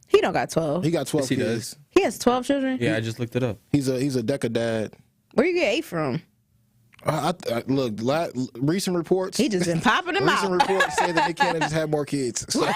He don't got 12. He got 12 Yes, he kids. does. He has 12 children? Yeah, I just looked it up. He's a decadad. Where you get 8 from? Look, recent reports. He just been popping them out. Recent reports say that Nick Cannon just had more kids. So.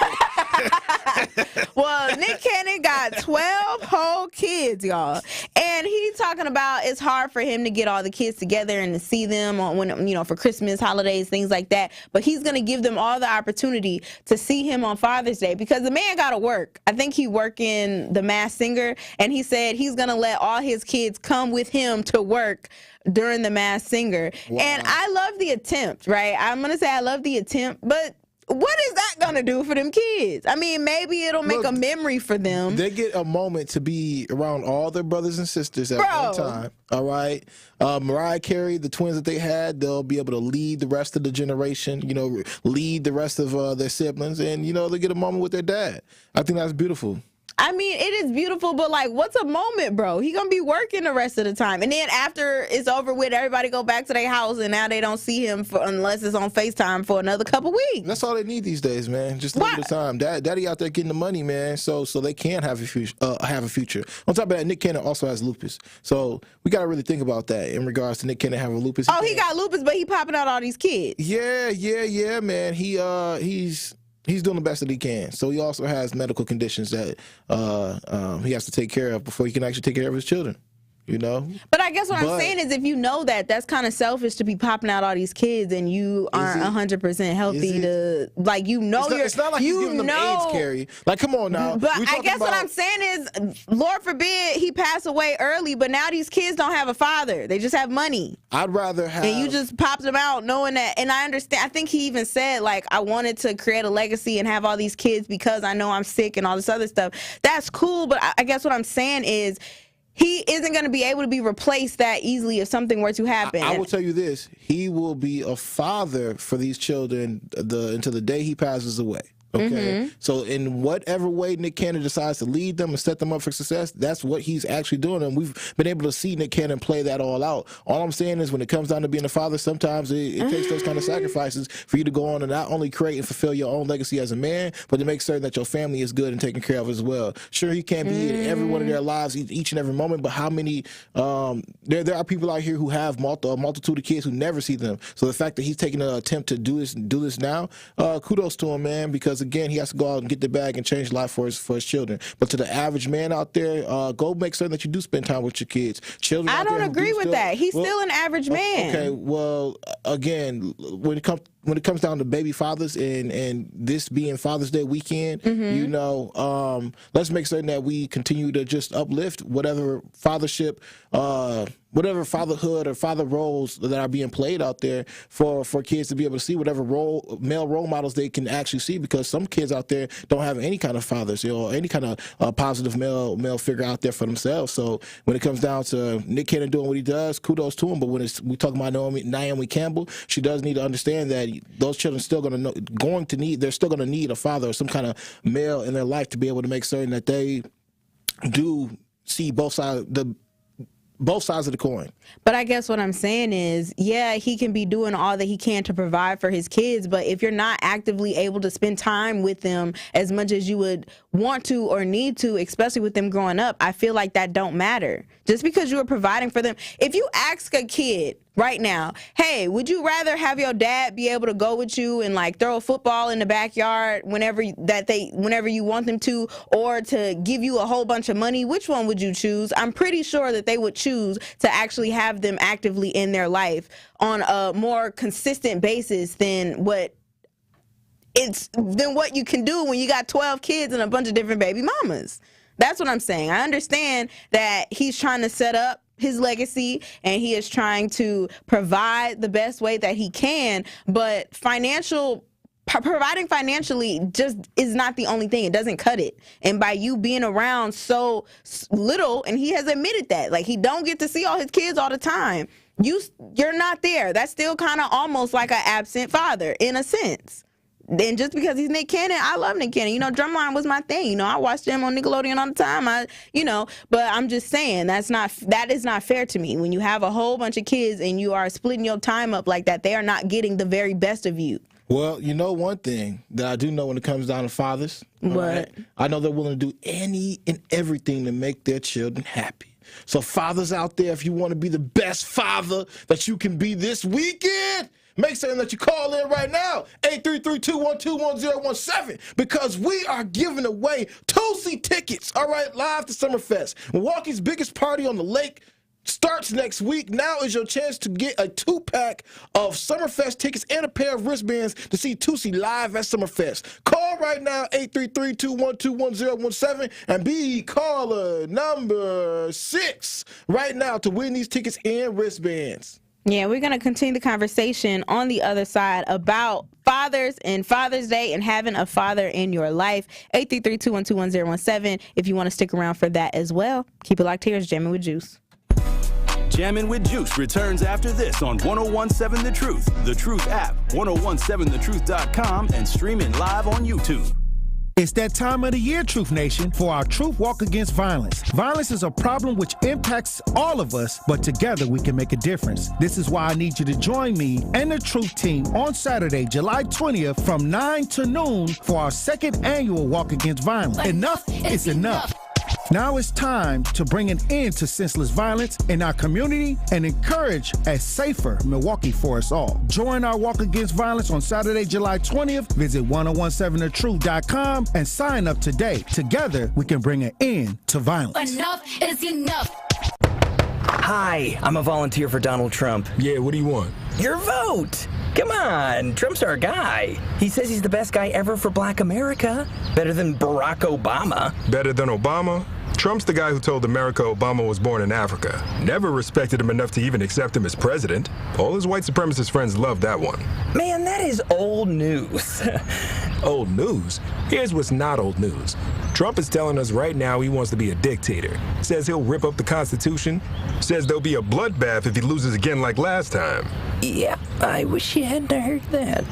Well, Nick Cannon got 12 whole kids, y'all. And he's talking about it's hard for him to get all the kids together and to see them on for Christmas, holidays, things like that. But he's going to give them all the opportunity to see him on Father's Day because the man got to work. I think he working The Masked Singer, and he said he's going to let all his kids come with him to work during The Masked Singer. Wow. And I love the attempt, right? I'm going to say I love the attempt, but what is that going to do for them kids? I mean, maybe it'll make a memory for them. They get a moment to be around all their brothers and sisters at one time, all right? Mariah Carey, the twins that they had, they'll be able to lead the rest of the generation, lead the rest of their siblings, and, they get a moment with their dad. I think that's beautiful. I mean, it is beautiful, but like, what's a moment, bro? He gonna be working the rest of the time, and then after it's over with, everybody go back to their house, and now they don't see him unless it's on FaceTime for another couple weeks. That's all they need these days, man. Just a little bit of time. Daddy out there getting the money, man, so they can have a future. On top of that, Nick Cannon also has lupus, so we gotta really think about that in regards to Nick Cannon having lupus. Oh, he got lupus, but he popping out all these kids. Yeah, man. He's doing the best that he can. So he also has medical conditions that he has to take care of before he can actually take care of his children. you know. But I guess what I'm saying is, if you know that, that's kind of selfish to be popping out all these kids and you aren't 100% healthy to, like, you know, it's not like you're giving them AIDS, Carrie. Like, come on now. But I guess what I'm saying is, Lord forbid he passed away early, but now these kids don't have a father. They just have money. I'd rather have. And you just popped them out knowing that. And I understand. I think he even said, like, I wanted to create a legacy and have all these kids because I know I'm sick and all this other stuff. That's cool. But I guess what I'm saying is, he isn't going to be able to be replaced that easily if something were to happen. I will tell you this. He will be a father for these children until the day he passes away. Okay, so in whatever way Nick Cannon decides to lead them and set them up for success, that's what he's actually doing, and we've been able to see Nick Cannon play that all out. All I'm saying is, when it comes down to being a father, sometimes it takes those kind of sacrifices for you to go on and not only create and fulfill your own legacy as a man, but to make certain that your family is good and taken care of as well. Sure, he can't be in every one of their lives each and every moment, but how many there are people out here who have a multitude of kids who never see them. So the fact that he's taking an attempt to do this now, kudos to him, man, because again, he has to go out and get the bag and change life for his children. But to the average man out there, go make certain that you do spend time with your kids. Children. I don't agree with that. He's still an average man. Okay, well, again, when it comes down to baby fathers and this being Father's Day weekend, you know, let's make certain that we continue to just uplift whatever fathership, whatever fatherhood or father roles that are being played out there for kids to be able to see whatever male role models they can actually see, because some kids out there don't have any kind of fathers, you know, any kind of positive male figure out there for themselves. So when it comes down to Nick Cannon doing what he does, kudos to him. But when we talk about Naomi Campbell, she does need to understand that those children still they're still going to need a father or some kind of male in their life to be able to make certain that they do see both sides of the coin. But I guess what I'm saying is, yeah, he can be doing all that he can to provide for his kids, but if you're not actively able to spend time with them as much as you would want to or need to, especially with them growing up, I feel like that don't matter. Just because you are providing for them. If you ask a kid right now, hey, would you rather have your dad be able to go with you and like throw a football in the backyard whenever you want them to, or to give you a whole bunch of money? Which one would you choose? I'm pretty sure that they would choose to actually have them actively in their life on a more consistent basis than what you can do when you got 12 kids and a bunch of different baby mamas. That's what I'm saying. I understand that he's trying to set up his legacy and he is trying to provide the best way that he can, but providing financially just is not the only thing. It doesn't cut it. And by you being around so little, and he has admitted that, like, he don't get to see all his kids all the time, you're not there. That's still kind of almost like an absent father in a sense. And just because he's Nick Cannon, I love Nick Cannon. You know, Drumline was my thing. You know, I watched him on Nickelodeon all the time. But I'm just saying that is not fair to me. When you have a whole bunch of kids and you are splitting your time up like that, they are not getting the very best of you. Well, you know one thing that I do know when it comes down to fathers? What? Right? I know they're willing to do any and everything to make their children happy. So fathers out there, if you want to be the best father that you can be this weekend, make certain that you call in right now, 833-212-1017, because we are giving away 2-seat tickets, all right, live to Summerfest. Milwaukee's biggest party on the lake starts next week. Now is your chance to get a 2-pack of Summerfest tickets and a pair of wristbands to see 2C live at Summerfest. Call right now, 833-212-1017, and be caller number 6 right now to win these tickets and wristbands. Yeah, we're going to continue the conversation on the other side about fathers and Father's Day and having a father in your life. 833-212-1017 if you want to stick around for that as well. Keep it locked here. It's Jammin' with Juice. Jammin' with Juice returns after this on 1017 The Truth, The Truth app, 1017thetruth.com, and streaming live on YouTube. It's that time of the year, Truth Nation, for our Truth Walk Against Violence. Violence is a problem which impacts all of us, but together we can make a difference. This is why I need you to join me and the Truth team on Saturday, July 20th from 9 to noon for our 2nd annual Walk Against Violence. Enough is enough. Now it's time to bring an end to senseless violence in our community and encourage a safer Milwaukee for us all. Join our Walk Against Violence on Saturday, July 20th. Visit 1017thetruth.com and sign up today. Together, we can bring an end to violence. Enough is enough. Hi, I'm a volunteer for Donald Trump. Yeah, what do you want? Your vote! Come on, Trump's our guy. He says he's the best guy ever for Black America. Better than Barack Obama. Better than Obama? Trump's the guy who told America Obama was born in Africa. Never respected him enough to even accept him as president. All his white supremacist friends loved that one. Man, that is old news. Old news? Here's what's not old news. Trump is telling us right now he wants to be a dictator. Says he'll rip up the Constitution. Says there'll be a bloodbath if he loses again like last time. Yeah, I wish you hadn't heard that.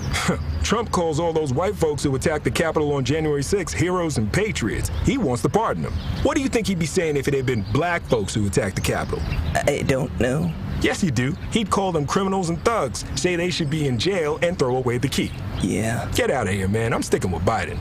Trump calls all those white folks who attacked the Capitol on January 6th heroes and patriots. He wants to pardon them. What do you think he'd be saying if it had been black folks who attacked the Capitol? I don't know. Yes, you do. He'd call them criminals and thugs, say they should be in jail, and throw away the key. Yeah. Get out of here, man. I'm sticking with Biden.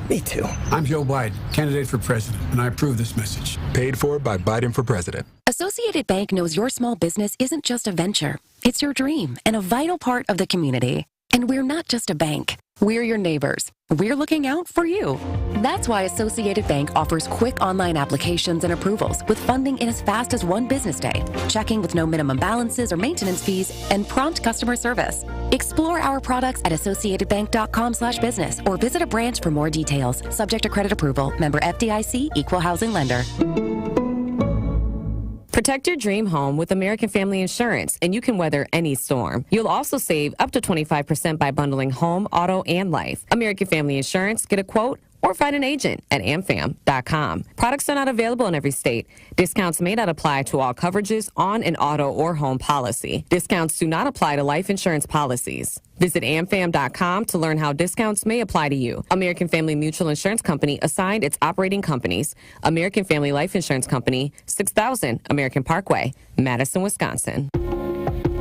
Me too. I'm Joe Biden, candidate for president, and I approve this message. Paid for by Biden for president. Associated Bank knows your small business isn't just a venture. It's your dream and a vital part of the community. And we're not just a bank. We're your neighbors. We're looking out for you. That's why Associated Bank offers quick online applications and approvals with funding in as fast as one business day, checking with no minimum balances or maintenance fees, and prompt customer service. Explore our products at associatedbank.com/business or visit a branch for more details. Subject to credit approval. Member FDIC, Equal Housing Lender. Protect your dream home with American Family Insurance, and you can weather any storm. You'll also save up to 25% by bundling home, auto, and life. American Family Insurance. Get a quote or find an agent at amfam.com. Products are not available in every state. Discounts may not apply to all coverages on an auto or home policy. Discounts do not apply to life insurance policies. Visit amfam.com to learn how discounts may apply to you. American Family Mutual Insurance Company assigned its operating companies. American Family Life Insurance Company, 6000 American Parkway, Madison, Wisconsin.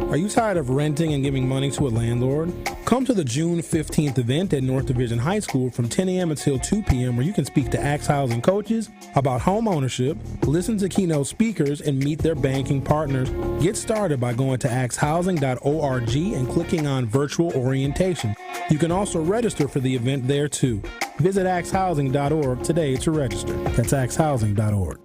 Are you tired of renting and giving money to a landlord? Come to the June 15th event at North Division High School from 10 a.m. until 2 p.m. where you can speak to Axe Housing coaches about home ownership, listen to keynote speakers, and meet their banking partners. Get started by going to axehousing.org and clicking on virtual orientation. You can also register for the event there too. Visit axehousing.org today to register. That's axehousing.org.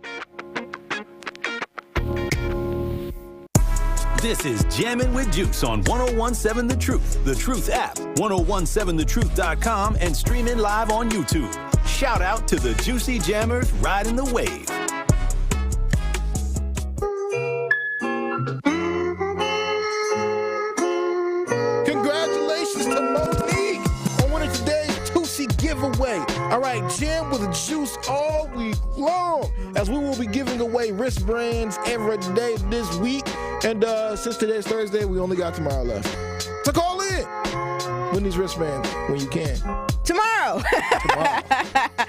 This is Jammin' with Juice on 1017 The Truth app, 1017thetruth.com, and streaming live on YouTube. Shout out to the Juicy Jammers riding the wave. Congratulations to Monique on winning today's Juicy giveaway. All right, Jam with Juice all week long, as we will be giving away wristbands every day this week. And since today's Thursday, we only got tomorrow left. So call in. Win these wristbands when you can. Tomorrow.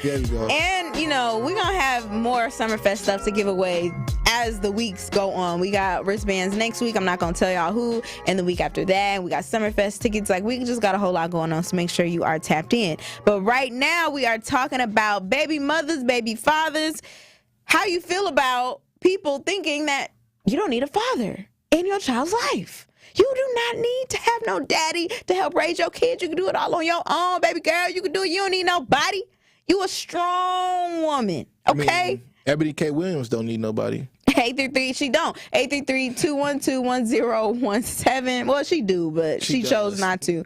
There you go. And, you know, we're going to have more Summerfest stuff to give away as the weeks go on. We got wristbands next week. I'm not going to tell y'all who. And the week after that, we got Summerfest tickets. Like, we just got a whole lot going on, so make sure you are tapped in. But right now, we are talking about baby mothers, baby fathers. How you feel about people thinking that you don't need a father in your child's life. You do not need to have no daddy to help raise your kids. You can do it all on your own, baby girl. You can do it. You don't need nobody. You a strong woman, okay? I mean, Ebony K. Williams don't need nobody. 833, she don't. 833-212-1017. Well, she do, but she chose not to.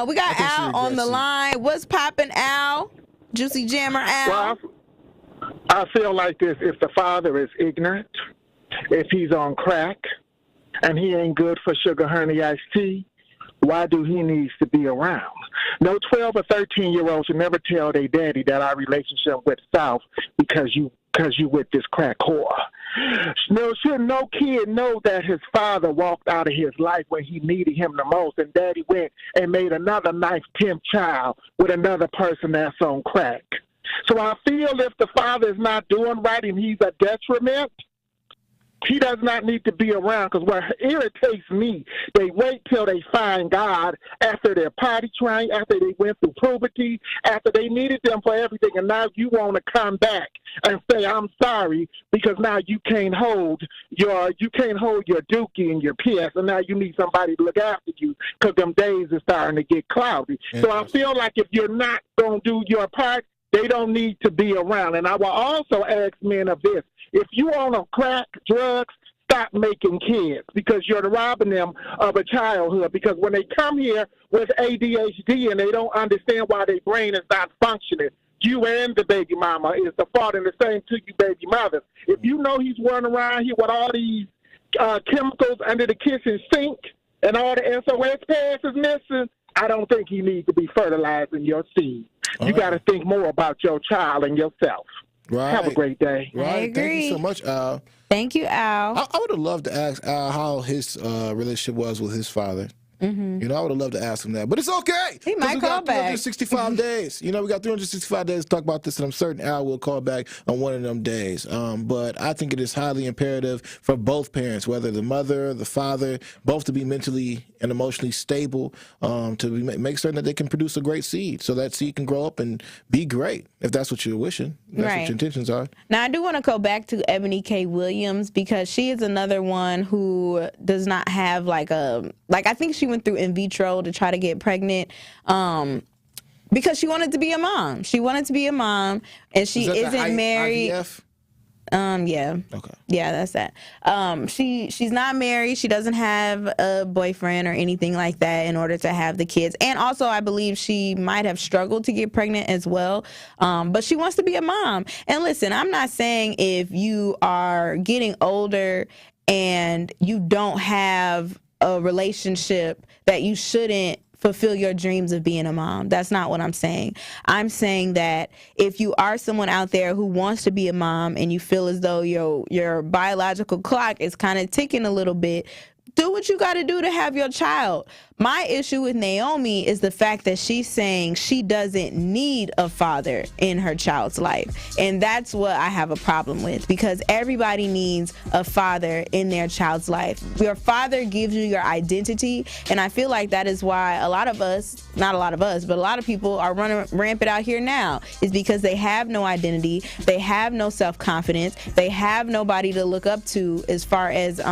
We got Al on the line. What's popping, Al? Juicy Jammer, Al. Well, I feel like this. If the father is ignorant, if he's on crack, and he ain't good for sugar honey iced tea, why do he needs to be around? No 12 or 13-year-olds should never tell their daddy that our relationship went south because you with this crack whore. No, should no kid know that his father walked out of his life when he needed him the most, and daddy went and made another nice pimp child with another person that's on crack. So I feel if the father is not doing right and he's a detriment, he does not need to be around, because what irritates me, they wait till they find God after they're potty trained, after they went through puberty, after they needed them for everything, and now you want to come back and say, I'm sorry, because now you can't hold your dookie and your PS, and now you need somebody to look after you because them days are starting to get cloudy. So I feel like if you're not going to do your part, they don't need to be around. And I will also ask men of this. If you on a crack, drugs, stop making kids because you're robbing them of a childhood. Because when they come here with ADHD and they don't understand why their brain is not functioning, you and the baby mama is the fault, and the same to you baby mothers. If you know he's running around here with all these chemicals under the kitchen sink and all the SOS pads is missing, I don't think he needs to be fertilizing your seed. You got to think more about your child and yourself. Right. Have a great day. Right. I agree. Thank you so much, Al. Thank you, Al. I would have loved to ask Al how his relationship was with his father. Mm-hmm. You know, I would have loved to ask him that. But it's okay. He might call back. 365 days. You know, we got 365 days to talk about this, and I'm certain Al will call back on one of them days. But I think it is highly imperative for both parents, whether the mother, the father, both to be mentally and emotionally stable, to make certain that they can produce a great seed so that seed can grow up and be great, if that's what you're wishing. If that's what your intentions are. Now, I do want to go back to Ebony K. Williams because she is another one who does not have I think she went through in vitro to try to get pregnant because she wanted to be a mom. She wanted to be a mom, and she isn't married. IVF? Yeah. Okay. Yeah, that's that. She's not married. She doesn't have a boyfriend or anything like that in order to have the kids. And also, I believe she might have struggled to get pregnant as well. But she wants to be a mom. And listen, I'm not saying if you are getting older and you don't have a relationship that you shouldn't fulfill your dreams of being a mom. That's not what I'm saying. I'm saying that if you are someone out there who wants to be a mom and you feel as though your biological clock is kind of ticking a little bit, do what you got to do to have your child. My issue with Naomi is the fact that she's saying she doesn't need a father in her child's life. And that's what I have a problem with, because everybody needs a father in their child's life. Your father gives you your identity, and I feel like that is why a lot of us, not a lot of us, but a lot of people are running rampant out here now, is because they have no identity, they have no self-confidence, they have nobody to look up to as far as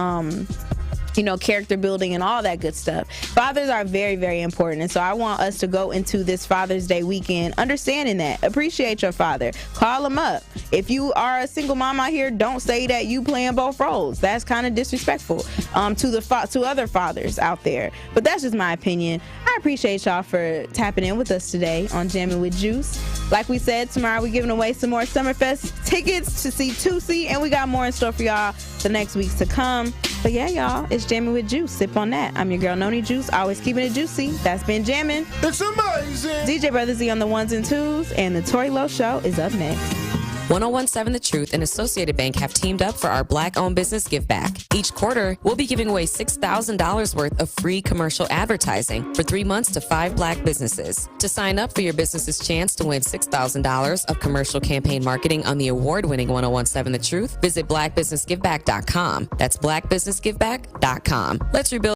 character building and all that good stuff. Fathers are very, very important. And so I want us to go into this Father's Day weekend understanding that. Appreciate your father. Call him up. If you are a single mom out here, don't say that you playing both roles. That's kind of disrespectful to other fathers out there. But that's just my opinion. I appreciate y'all for tapping in with us today on Jammin' with Juice. Like we said, tomorrow we're giving away some more Summerfest tickets to see Tootsie, and we got more in store for y'all the next weeks to come. But yeah, y'all, it's Jammin' with Juice. Sip on that. I'm your girl, Noni Juice, always keeping it juicy. That's been Jammin'. It's amazing. DJ Brother Z on the ones and twos, and the Tori Lowe Show is up next. 1017 The Truth and Associated Bank have teamed up for our Black-owned business give back. Each quarter, we'll be giving away $6,000 worth of free commercial advertising for 3 months to 5 Black businesses. To sign up for your business's chance to win $6,000 of commercial campaign marketing on the award-winning 1017 The Truth, visit blackbusinessgiveback.com. That's blackbusinessgiveback.com. Let's rebuild